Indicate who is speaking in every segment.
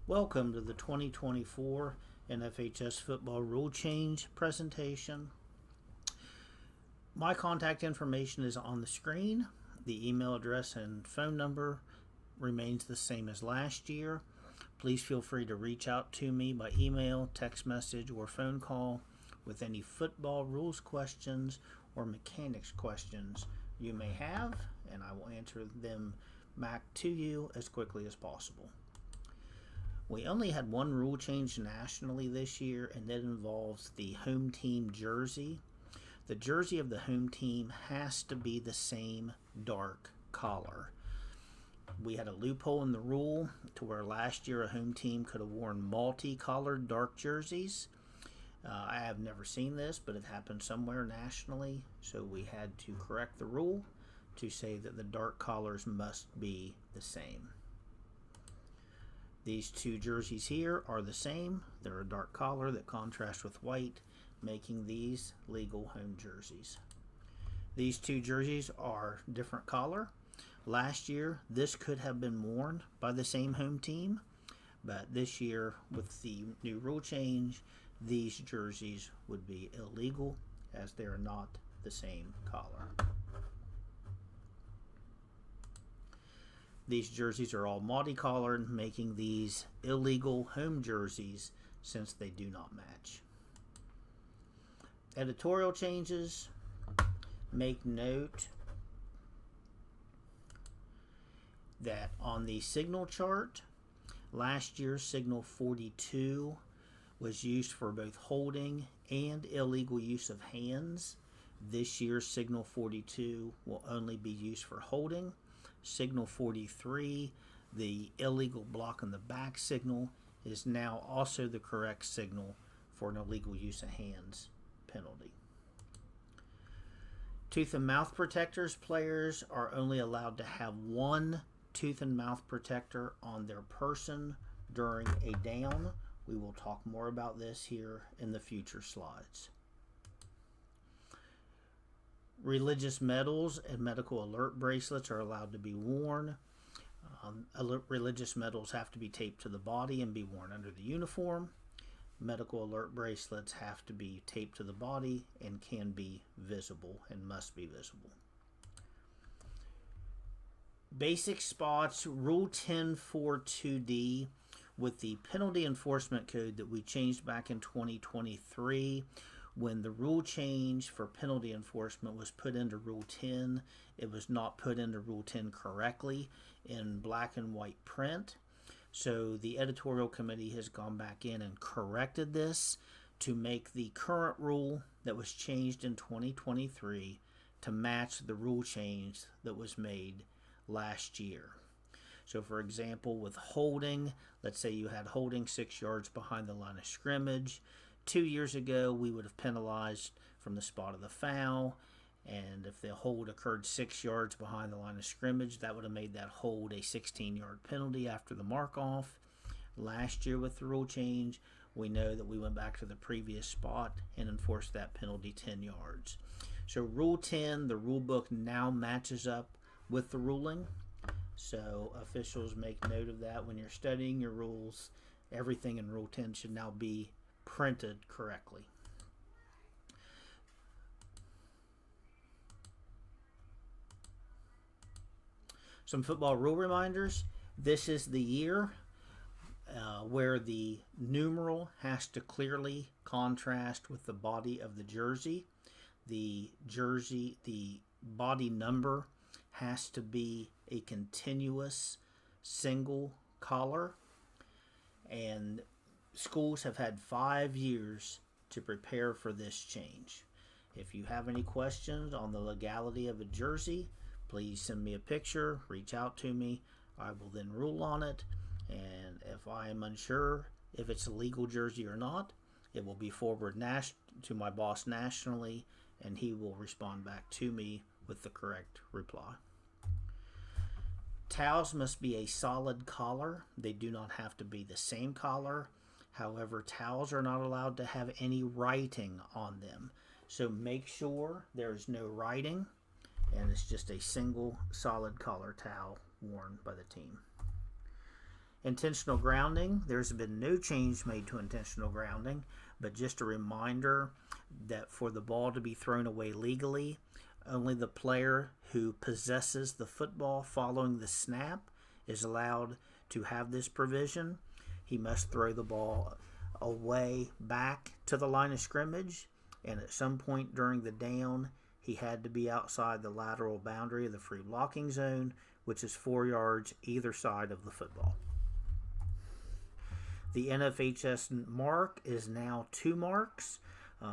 Speaker 1: Welcome to the 2024 NFHS football rule change presentation. My contact information is on the screen. The email address and phone number remains the same as last year. Please feel free to reach out to me by email, text message, or phone call with any football rules questions or mechanics questions you may have, and I will answer them back to you as quickly as possible. We only had one rule change nationally this year, and that involves the home team jersey. The jersey of the home team has to be the same dark color. We had a loophole in the rule to where last year a home team could have worn multicolored dark jerseys. I have never seen this, but it happened somewhere nationally, so we had to correct the rule to say that the dark colors must be the same. These two jerseys here are the same. They're a dark color that contrasts with white, making these legal home jerseys. These two jerseys are different color. Last year, this could have been worn by the same home team, but this year, with the new rule change, these jerseys would be illegal as they are not the same color. These jerseys are all multicolored, making these illegal home jerseys since they do not match. Editorial changes. Make note that on the signal chart, last year's signal 42 was used for both holding and illegal use of hands. This year's signal 42 will only be used for holding. Signal 43, the illegal block on the back signal, is now also the correct signal for an illegal use of hands penalty. Tooth and mouth protectors. Players are only allowed to have one tooth and mouth protector on their person during a down. We will talk more about this here in the future slides. Religious medals and medical alert bracelets are allowed to be worn. Religious medals have to be taped to the body and be worn under the uniform. Medical alert bracelets have to be taped to the body and can be visible and must be visible. Basic spots, Rule 10.4.2D, with the penalty enforcement code that we changed back in 2023. When the rule change for penalty enforcement was put into Rule 10, it was not put into Rule 10 correctly in black and white print. So the editorial committee has gone back in and corrected this to make the current rule that was changed in 2023 to match the rule change that was made last year. So for example, with holding, let's say you had holding 6 yards behind the line of scrimmage. 2 years ago, we would have penalized from the spot of the foul, and if the hold occurred 6 yards behind the line of scrimmage, that would have made that hold a 16-yard penalty after the mark-off. Last year with the rule change, we know that we went back to the previous spot and enforced that penalty 10 yards. So Rule 10, the rule book now matches up with the ruling. So officials make note of that when you're studying your rules. Everything in Rule 10 should now be printed correctly. Some football rule reminders. This is the year where the numeral has to clearly contrast with the body of the jersey. The body number has to be a continuous single color, and schools have had 5 years to prepare for this change. If you have any questions on the legality of a jersey, please send me a picture, reach out to me. I will then rule on it, and if I am unsure if it's a legal jersey or not, it will be forwarded to my boss nationally, and he will respond back to me with the correct reply. Towels must be a solid collar. They do not have to be the same color. However, towels are not allowed to have any writing on them. So make sure there's no writing, and it's just a single solid collar towel worn by the team. Intentional grounding, there's been no change made to intentional grounding, but just a reminder that for the ball to be thrown away legally, only the player who possesses the football following the snap is allowed to have this provision. He must throw the ball away back to the line of scrimmage, and at some point during the down, he had to be outside the lateral boundary of the free blocking zone, which is 4 yards either side of the football. The NFHS mark is now 2 marks.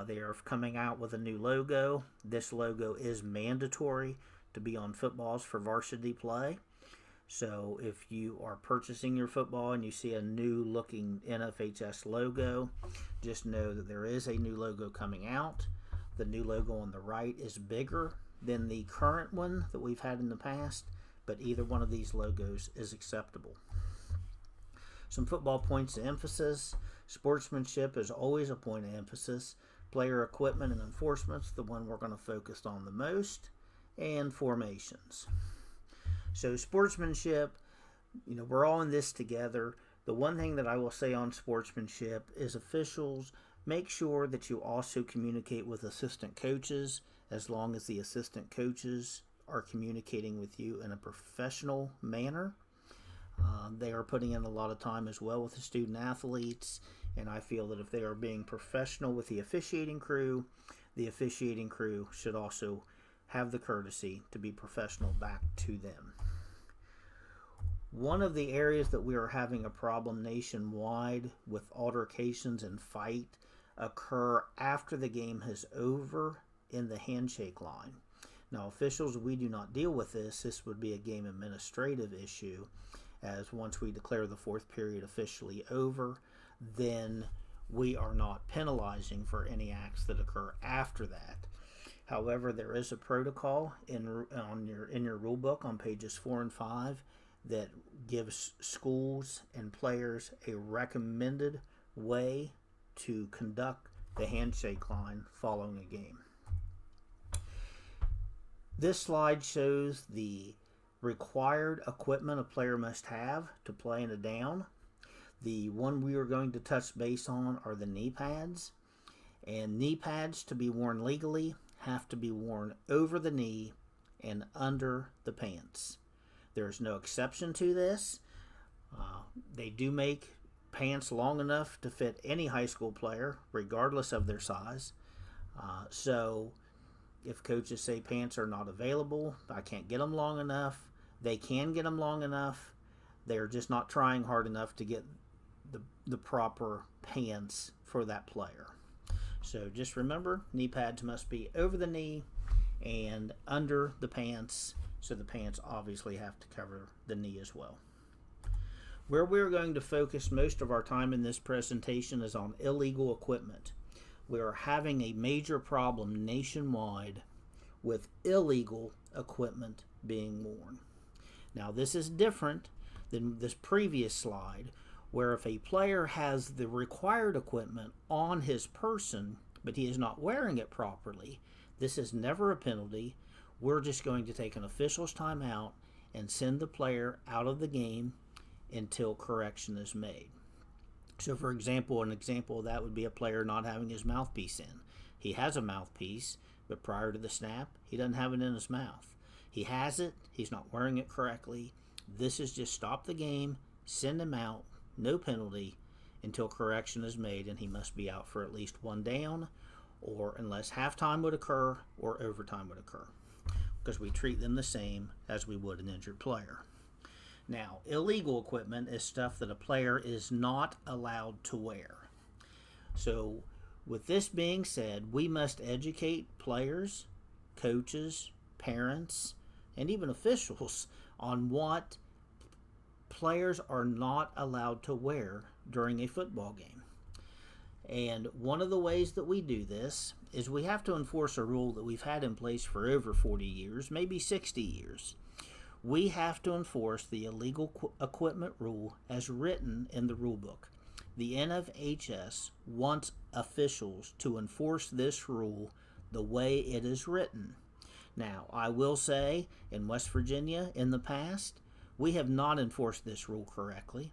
Speaker 1: They are coming out with a new logo. This logo is mandatory to be on footballs for varsity play. So if you are purchasing your football and you see a new looking NFHS logo, just know that there is a new logo coming out. The new logo on the right is bigger than the current one that we've had in the past, but either one of these logos is acceptable. Some football points of emphasis. Sportsmanship is always a point of emphasis. Player equipment and enforcement's the one we're going to focus on the most. And formations. So sportsmanship, we're all in this together. The one thing that I will say on sportsmanship is officials, make sure that you also communicate with assistant coaches, as long as the assistant coaches are communicating with you in a professional manner. They are putting in a lot of time as well with the student athletes, and I feel that if they are being professional with the officiating crew should also have the courtesy to be professional back to them. One of the areas that we are having a problem nationwide with altercations and fight occur after the game is over in the handshake line. Now, officials, we do not deal with this. This would be a game administrative issue, as once we declare the fourth period officially over, then we are not penalizing for any acts that occur after that. However, there is a protocol in your rule book on pages 4 and 5 that gives schools and players a recommended way to conduct the handshake line following a game. This slide shows the required equipment a player must have to play in a down. The one we are going to touch base on are the knee pads. And knee pads, to be worn legally, have to be worn over the knee and under the pants. There's no exception to this. They do make pants long enough to fit any high school player, regardless of their size. So if coaches say pants are not available, I can't get them long enough, they can get them long enough. They're just not trying hard enough to get the proper pants for that player. So just remember, knee pads must be over the knee and under the pants, so the pants obviously have to cover the knee as well. Where we're going to focus most of our time in this presentation is on illegal equipment. We are having a major problem nationwide with illegal equipment being worn. Now, this is different than this previous slide, where if a player has the required equipment on his person, but he is not wearing it properly, this is never a penalty. We're just going to take an official's timeout and send the player out of the game until correction is made. So, for example, an example of that would be a player not having his mouthpiece in. He has a mouthpiece, but prior to the snap, he doesn't have it in his mouth. He has it, he's not wearing it correctly. This is just stop the game, send him out, no penalty, until correction is made, and he must be out for at least one down, or unless halftime would occur or overtime would occur, because we treat them the same as we would an injured player. Now, illegal equipment is stuff that a player is not allowed to wear. So, with this being said, we must educate players, coaches, parents, and even officials on what players are not allowed to wear during a football game. And one of the ways that we do this is we have to enforce a rule that we've had in place for over 40 years, maybe 60 years. We have to enforce the illegal equipment rule as written in the rule book. The NFHS wants officials to enforce this rule the way it is written. Now, I will say, in West Virginia, in the past, we have not enforced this rule correctly.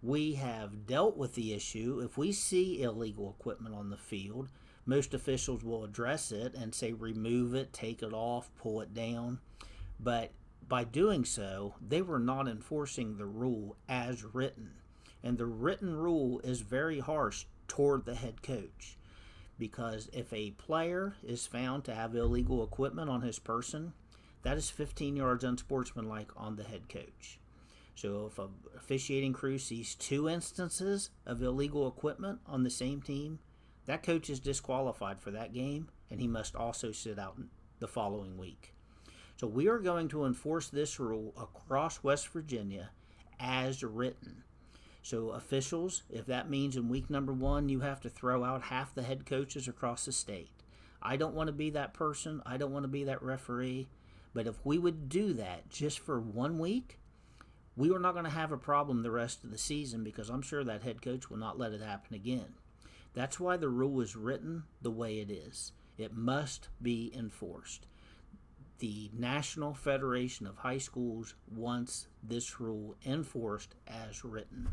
Speaker 1: We have dealt with the issue. If we see illegal equipment on the field, most officials will address it and say remove it, take it off, pull it down. But by doing so, they were not enforcing the rule as written. And the written rule is very harsh toward the head coach. Because if a player is found to have illegal equipment on his person, that is 15 yards unsportsmanlike on the head coach. So if an officiating crew sees 2 instances of illegal equipment on the same team, that coach is disqualified for that game, and he must also sit out the following week. So we are going to enforce this rule across West Virginia as written. So officials, if that means in week number 1 you have to throw out half the head coaches across the state, I don't want to be that person. I don't want to be that referee. But if we would do that just for 1 week, we are not going to have a problem the rest of the season, because I'm sure that head coach will not let it happen again. That's why the rule is written the way it is. It must be enforced. The National Federation of High Schools wants this rule enforced as written.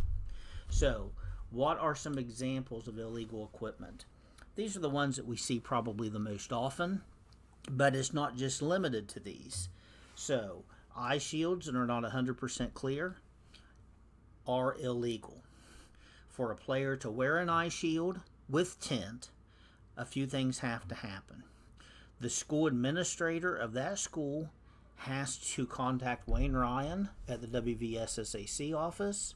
Speaker 1: So, what are some examples of illegal equipment? These are the ones that we see probably the most often, but it's not just limited to these. So, eye shields that are not 100% clear are illegal. For a player to wear an eye shield with tint, a few things have to happen. The school administrator of that school has to contact Wayne Ryan at the WVSSAC office.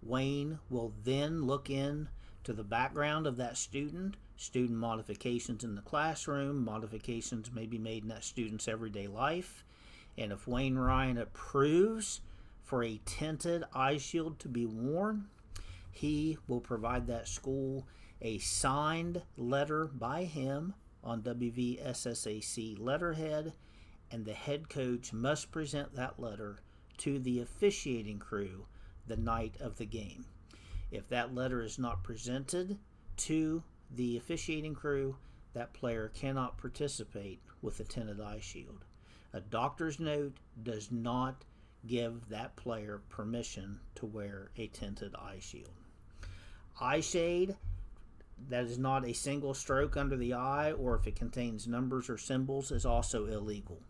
Speaker 1: Wayne will then look in to the background of that student modifications in the classroom, modifications may be made in that student's everyday life. And if Wayne Ryan approves for a tinted eye shield to be worn, he will provide that school a signed letter by him on WVSSAC letterhead, and the head coach must present that letter to the officiating crew the night of the game. If that letter is not presented to the officiating crew, that player cannot participate with a tinted eye shield. A doctor's note does not give that player permission to wear a tinted eye shield. Eye shade that is not a single stroke under the eye, or if it contains numbers or symbols, is also illegal.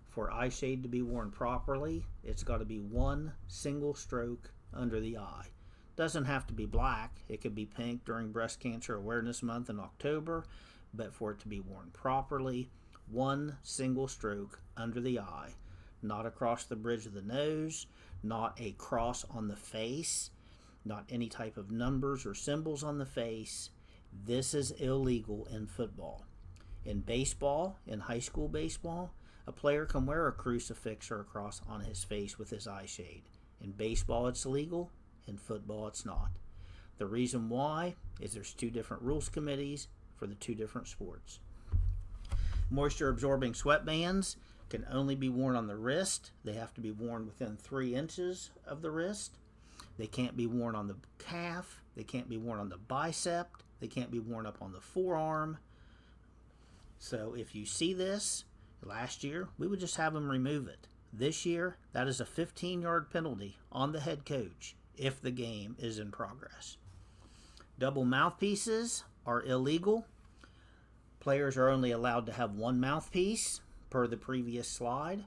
Speaker 1: For eye shade to be worn properly, it's got to be one single stroke under the eye. Doesn't have to be black. It could be pink during Breast Cancer Awareness Month in October, but for it to be worn properly, one single stroke under the eye, not across the bridge of the nose, not a cross on the face, not any type of numbers or symbols on the face. This is illegal in football. In baseball, in high school baseball, a player can wear a crucifix or a cross on his face with his eye shade. In baseball, it's legal. In football, it's not. The reason why is there's two different rules committees for the two different sports. Moisture absorbing sweatbands can only be worn on the wrist. They have to be worn within 3 inches of the wrist. They can't be worn on the calf. They can't be worn on the bicep. They can't be worn up on the forearm. So if you see this, last year, we would just have them remove it. This year, that is a 15-yard penalty on the head coach if the game is in progress. Double mouthpieces are illegal. Players are only allowed to have one mouthpiece per the previous slide.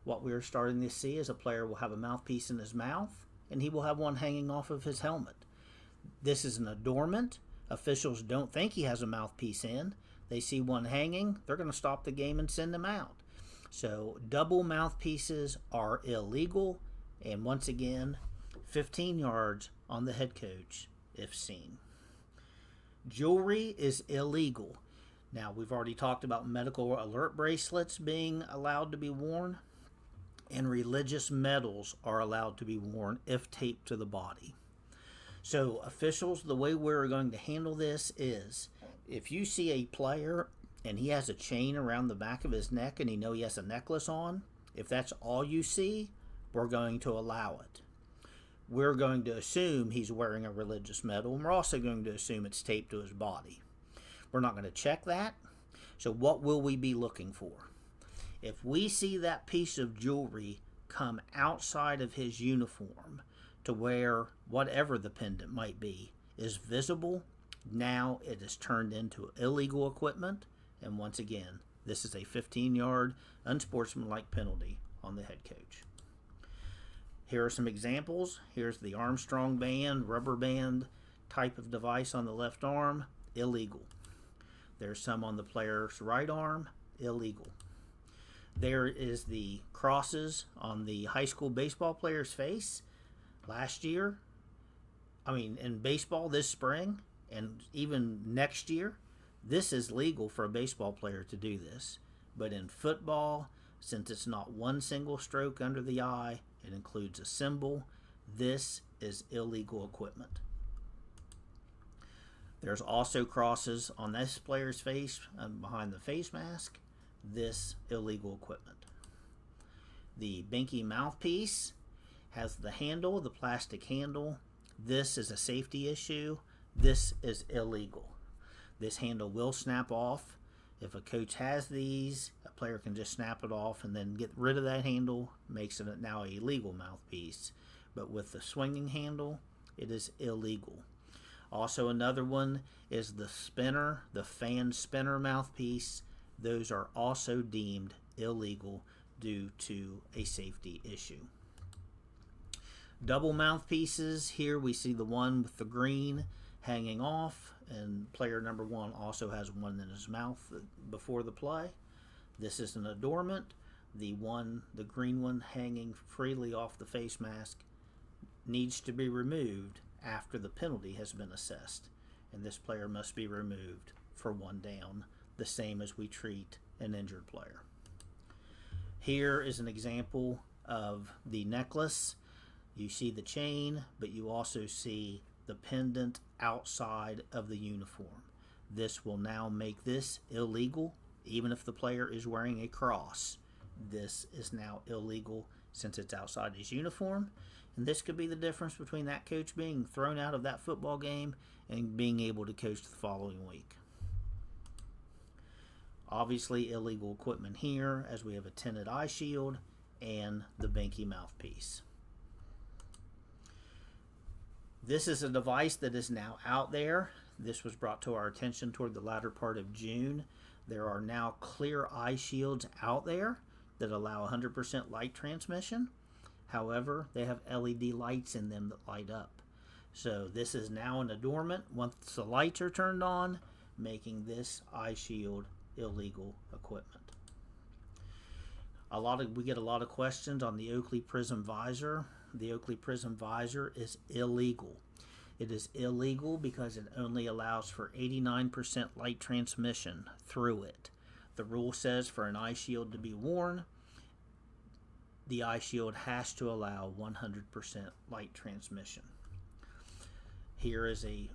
Speaker 1: What we are starting to see is a player will have a mouthpiece in his mouth, and he will have one hanging off of his helmet. This is an adornment. Officials don't think he has a mouthpiece in. They see one hanging, they're going to stop the game and send him out. So double mouthpieces are illegal, and once again, 15 yards on the head coach if seen. Jewelry is illegal. Now, we've already talked about medical alert bracelets being allowed to be worn, and religious medals are allowed to be worn if taped to the body. So officials, the way we're going to handle this is, if you see a player and he has a chain around the back of his neck and you know he has a necklace on, if that's all you see, we're going to allow it. We're going to assume he's wearing a religious medal, and we're also going to assume it's taped to his body. We're not going to check that. So what will we be looking for? If we see that piece of jewelry come outside of his uniform to where whatever the pendant might be is visible. Now it is turned into illegal equipment, and once again, this is a 15-yard unsportsmanlike penalty on the head coach. Here are some examples. Here's the Armstrong band, rubber band type of device on the left arm, illegal. There's some on the player's right arm, illegal. There is the crosses on the high school baseball player's face last year. In baseball this spring and even next year, this is legal for a baseball player to do this. But in football, since it's not one single stroke under the eye, it includes a symbol, this is illegal equipment. There's also crosses on this player's face behind the face mask, this illegal equipment. The Binky mouthpiece has the handle, the plastic handle. This is a safety issue. This is illegal. This handle will snap off. If a coach has these, a player can just snap it off and then get rid of that handle, makes it now a legal mouthpiece. But with the swinging handle, it is illegal. Also, another one is the spinner, the fan spinner mouthpiece. Those are also deemed illegal due to a safety issue. Double mouthpieces, here we see the one with the green hanging off, and player number one also has one in his mouth before the play. This is an adornment. The green one hanging freely off the face mask needs to be removed after the penalty has been assessed, and this player must be removed for one down, the same as we treat an injured player. Here is an example of the necklace. You see the chain, but you also see the pendant outside of the uniform. This will now make this illegal, even if the player is wearing a cross. This is now illegal since it's outside his uniform, and this could be the difference between that coach being thrown out of that football game and being able to coach the following week. Obviously illegal equipment here, as we have a tinted eye shield and the Binky mouthpiece. This is a device that is now out there. This was brought to our attention toward the latter part of June. There are now clear eye shields out there that allow 100% light transmission. However, they have LED lights in them that light up. So this is now an adornment once the lights are turned on, making this eye shield illegal equipment. We get a lot of questions on the Oakley Prism visor. The Oakley Prism visor is illegal. It is illegal because it only allows for 89% light transmission through it. The rule says for an eye shield to be worn, the eye shield has to allow 100% light transmission. Here is a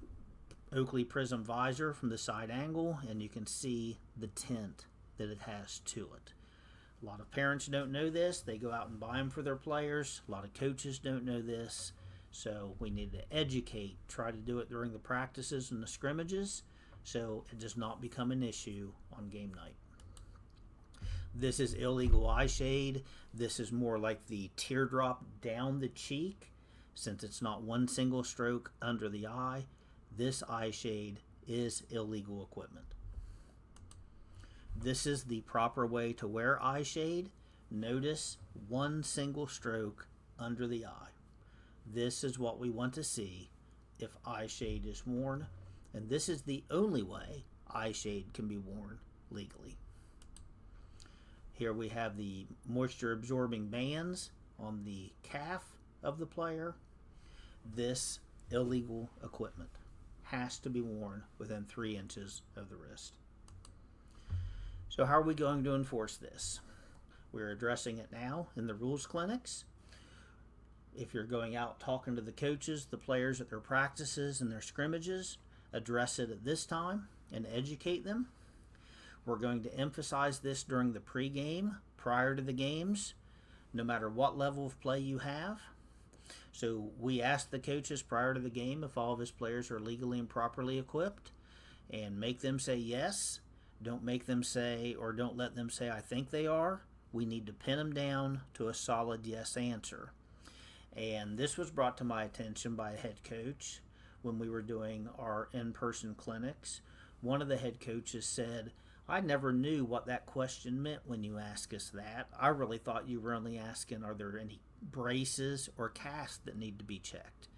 Speaker 1: Oakley Prism visor from the side angle, and you can see the tint that it has to it. A lot of parents don't know this. They go out and buy them for their players. A lot of coaches don't know this. So we need to educate, try to do it during the practices and the scrimmages so it does not become an issue on game night. This is illegal eye shade. This is more like the teardrop down the cheek. Since it's not one single stroke under the eye, this eye shade is illegal equipment. This is the proper way to wear eye shade. Notice one single stroke under the eye. This is what we want to see if eye shade is worn, and this is the only way eye shade can be worn legally. Here we have the moisture absorbing bands on the calf of the player. This illegal equipment has to be worn within 3 inches of the wrist. So how are we going to enforce this? We're addressing it now in the rules clinics. If you're going out talking to the coaches, the players at their practices and their scrimmages, address it at this time and educate them. We're going to emphasize this during the pregame, prior to the games, no matter what level of play you have. So we ask the coaches prior to the game if all of his players are legally and properly equipped, and make them say yes. Don't make them say, or don't let them say, I think they are. We need to pin them down to a solid yes answer. And this was brought to my attention by a head coach when we were doing our in-person clinics. One of the head coaches said, I never knew what that question meant when you asked us that. I really thought you were only asking, are there any braces or casts that need to be checked?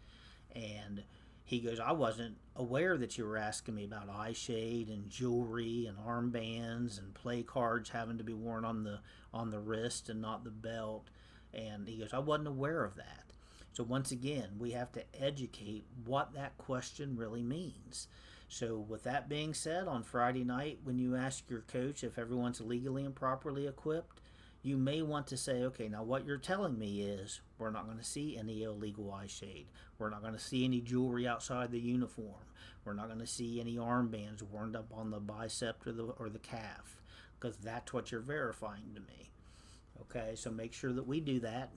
Speaker 1: And he goes, I wasn't aware that you were asking me about eye shade and jewelry and armbands and play cards having to be worn on the wrist and not the belt. And he goes, I wasn't aware of that. So once again, we have to educate what that question really means. So with that being said, on Friday night, when you ask your coach if everyone's legally and properly equipped, you may want to say, okay, now what you're telling me is we're not going to see any illegal eye shade. We're not going to see any jewelry outside the uniform. We're not going to see any armbands worn up on the bicep or the calf, because that's what you're verifying to me. Okay, so make sure that we do that.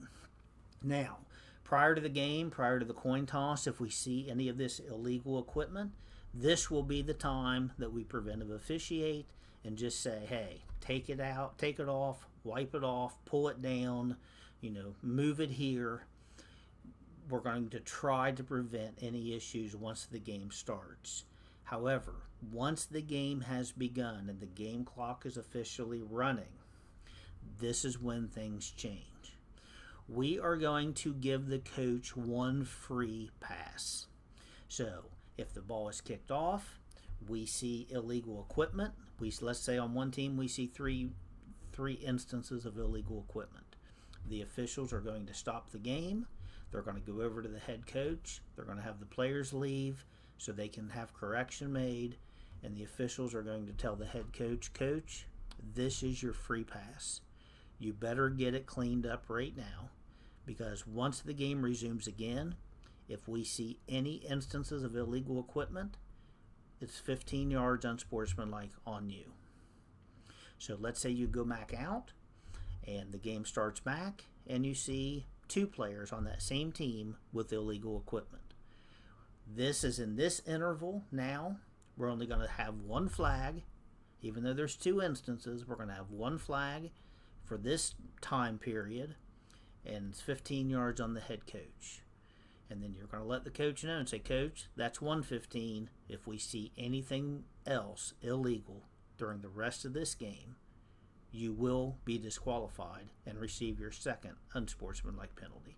Speaker 1: Now, prior to the game, prior to the coin toss, if we see any of this illegal equipment, this will be the time that we preventive officiate and just say, hey, take it out, take it off, wipe it off, pull it down, move it here. We're going to try to prevent any issues once the game starts. However, once the game has begun and the game clock is officially running, this is when things change. We are going to give the coach one free pass. So, if the ball is kicked off, we see illegal equipment. Let's say on one team we see three instances of illegal equipment. The officials are going to stop the game. They're going to go over to the head coach. They're going to have the players leave so they can have correction made. And the officials are going to tell the head coach, Coach, this is your free pass. You better get it cleaned up right now, because once the game resumes again, if we see any instances of illegal equipment, it's 15 yards unsportsmanlike on you. So let's say you go back out and the game starts back and you see two players on that same team with illegal equipment. This is in this interval now. We're only going to have one flag. Even though there's two instances, we're going to have one flag for this time period, and it's 15 yards on the head coach. And then you're going to let the coach know and say, Coach, that's 115. If we see anything else illegal during the rest of this game, you will be disqualified and receive your second unsportsmanlike penalty.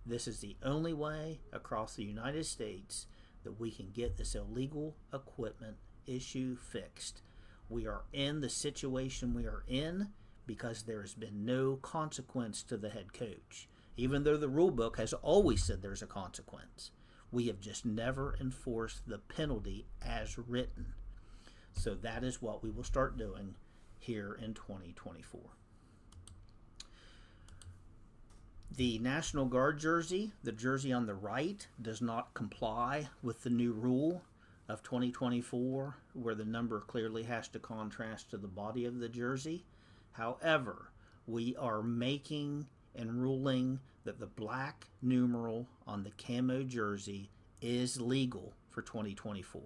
Speaker 1: This is the only way across the United States that we can get this illegal equipment issue fixed. We are in the situation we are in because there has been no consequence to the head coach. Even though the rule book has always said there's a consequence, we have just never enforced the penalty as written. So that is what we will start doing here in 2024. The National Guard jersey, the jersey on the right, does not comply with the new rule of 2024, where the number clearly has to contrast to the body of the jersey. However, we are making and ruling that the black numeral on the camo jersey is legal for 2024.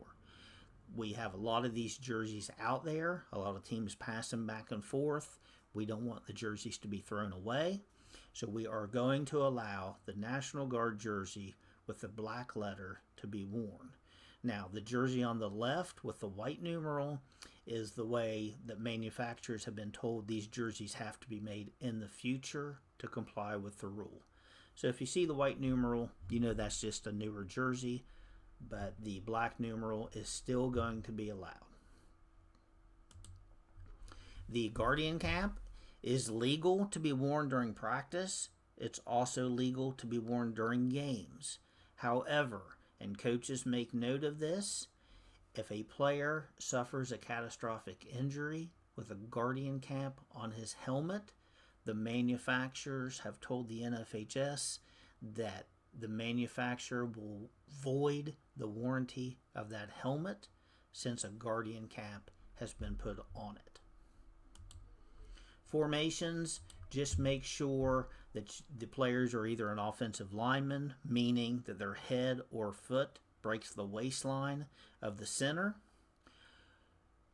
Speaker 1: We have a lot of these jerseys out there. A lot of teams pass them back and forth. We don't want the jerseys to be thrown away. So we are going to allow the National Guard jersey with the black letter to be worn. Now, the jersey on the left with the white numeral is the way that manufacturers have been told these jerseys have to be made in the future to comply with the rule. So if you see the white numeral, you know that's just a newer jersey, but the black numeral is still going to be allowed. The Guardian cap is legal to be worn during practice. It's also legal to be worn during games. However, and coaches make note of this, if a player suffers a catastrophic injury with a Guardian cap on his helmet, the manufacturers have told the NFHS that the manufacturer will void the warranty of that helmet since a Guardian cap has been put on it. Formations, just make sure that the players are either an offensive lineman, meaning that their head or foot breaks the waistline of the center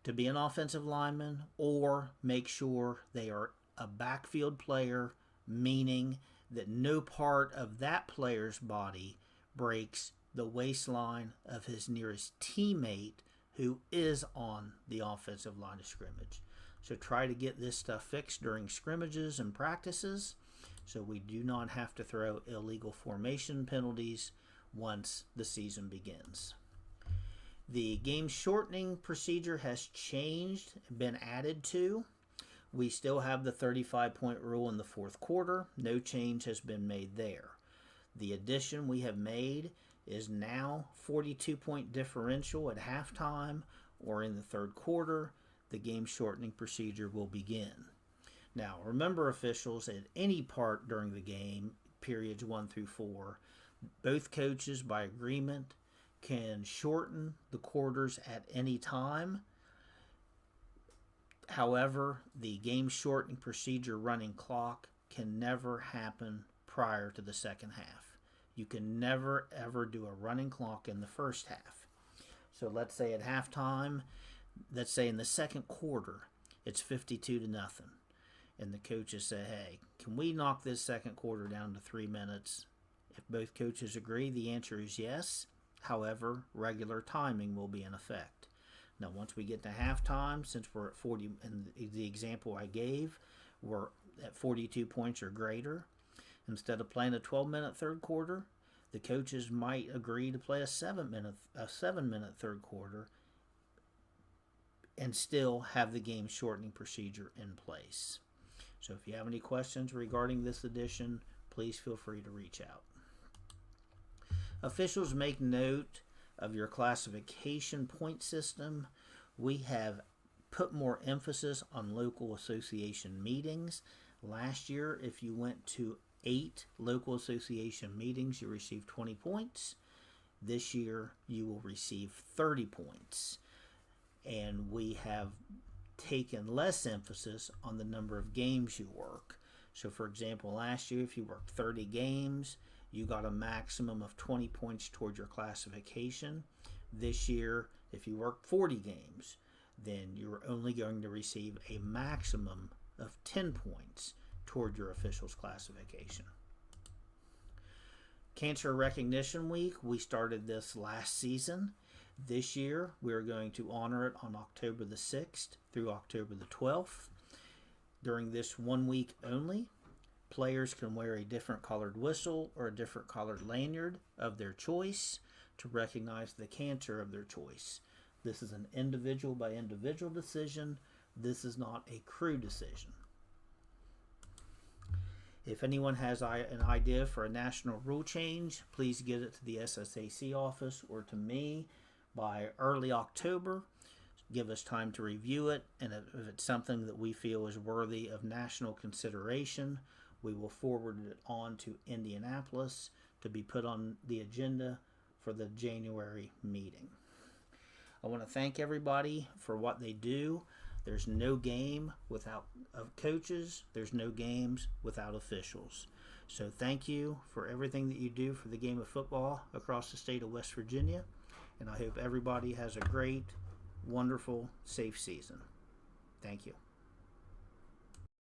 Speaker 1: to be an offensive lineman, or make sure they are a backfield player, meaning that no part of that player's body breaks the waistline of his nearest teammate who is on the offensive line of scrimmage. So try to get this stuff fixed during scrimmages and practices so we do not have to throw illegal formation penalties once the season begins. The game shortening procedure has changed, been added to. We still have the 35-point rule in the fourth quarter. No change has been made there. The addition we have made is now 42-point differential at halftime or in the third quarter. The game shortening procedure will begin. Now, remember, officials, at any part during the game, periods 1 through 4, both coaches, by agreement, can shorten the quarters at any time. However, the game shortening procedure running clock can never happen prior to the second half. You can never, ever do a running clock in the first half. So let's say at halftime, let's say in the second quarter, it's 52-0. And the coaches say, hey, can we knock this second quarter down to 3 minutes? If both coaches agree, the answer is yes. However, regular timing will be in effect. Now, once we get to halftime, since we're at 40, in the example I gave, we're at 42 points or greater. Instead of playing a 12-minute third quarter, the coaches might agree to play a 7-minute third quarter and still have the game shortening procedure in place. So if you have any questions regarding this edition, please feel free to reach out. Officials, make note of your classification point system. We have put more emphasis on local association meetings. Last year, if you went to 8 local association meetings, you received 20 points. This year, you will receive 30 points. And we have taken less emphasis on the number of games you work. So, for example, last year, if you worked 30 games, you got a maximum of 20 points toward your classification. This year, if you work 40 games, then you're only going to receive a maximum of 10 points toward your officials classification. Cancer Recognition Week, we started this last season. This year, we're going to honor it on October the 6th through October the 12th. During this 1 week only, players can wear a different colored whistle or a different colored lanyard of their choice to recognize the cancer of their choice. This is an individual by individual decision. This is not a crew decision. If anyone has an idea for a national rule change, please get it to the SSAC office or to me by early October. Give us time to review it, and if it's something that we feel is worthy of national consideration, we will forward it on to Indianapolis to be put on the agenda for the January meeting. I want to thank everybody for what they do. There's no game without coaches. There's no games without officials. So thank you for everything that you do for the game of football across the state of West Virginia. And I hope everybody has a great, wonderful, safe season. Thank you.